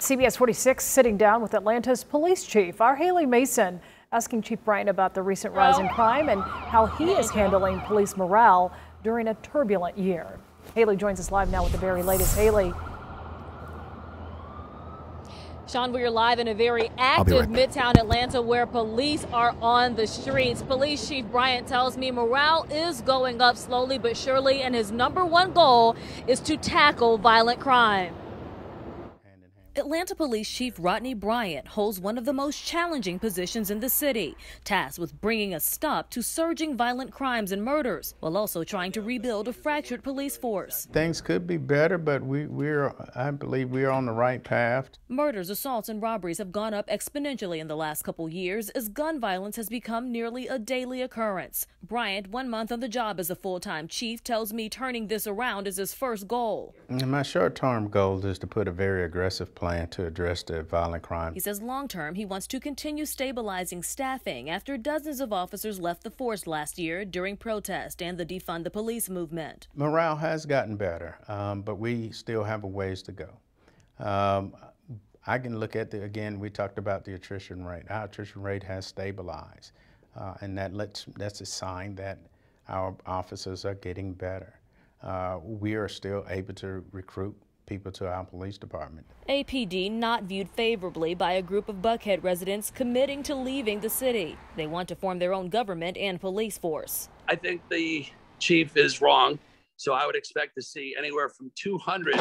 CBS 46 sitting down with Atlanta's police chief, our Haley Mason, asking Chief Bryant about the recent rise in crime and how he is handling police morale during a turbulent year. Haley joins us live now with the very latest. Haley. Sean, we are live in a very active Midtown Atlanta where police are on the streets. Police Chief Bryant tells me morale is going up slowly but surely, and his #1 goal is to tackle violent crime. Atlanta Police Chief Rodney Bryant holds one of the most challenging positions in the city, tasked with bringing a stop to surging violent crimes and murders, while also trying to rebuild a fractured police force. Things could be better, but I believe we're on the right path. Murders, assaults, and robberies have gone up exponentially in the last couple years as gun violence has become nearly a daily occurrence. Bryant, 1 month on the job as a full-time chief, tells me turning this around is his first goal. My short-term goal is to put a very aggressive plan to address the violent crime. He says long-term he wants to continue stabilizing staffing after dozens of officers left the force last year during protest and the Defund the Police movement. Morale has gotten better, but we still have a ways to go. I can look at again, we talked about the attrition rate. Our attrition rate has stabilized, and that's a sign that our officers are getting better. We are still able to recruit people to our police department. APD not viewed favorably by a group of Buckhead residents committing to leaving the city. They want to form their own government and police force. I think the chief is wrong, so I would expect to see anywhere from 200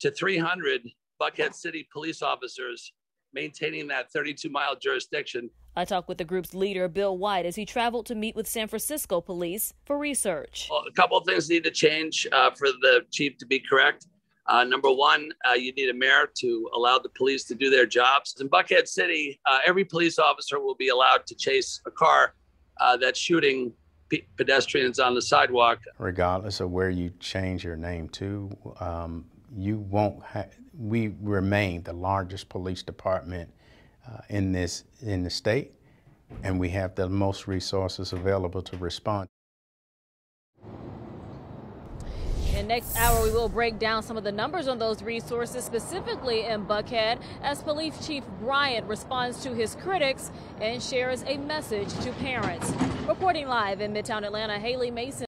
to 300 Buckhead City police officers maintaining that 32-mile jurisdiction. I talked with the group's leader, Bill White, as he traveled to meet with San Francisco police for research. Well, a couple of things need to change for the chief to be correct. #1, you need a mayor to allow the police to do their jobs. In Buckhead City, every police officer will be allowed to chase a car that's shooting pedestrians on the sidewalk. Regardless of where you change your name to, we remain the largest police department in the state, and we have the most resources available to respond. In next hour, we will break down some of the numbers on those resources, specifically in Buckhead, as Police Chief Bryant responds to his critics and shares a message to parents. Reporting live in Midtown Atlanta, Haley Mason.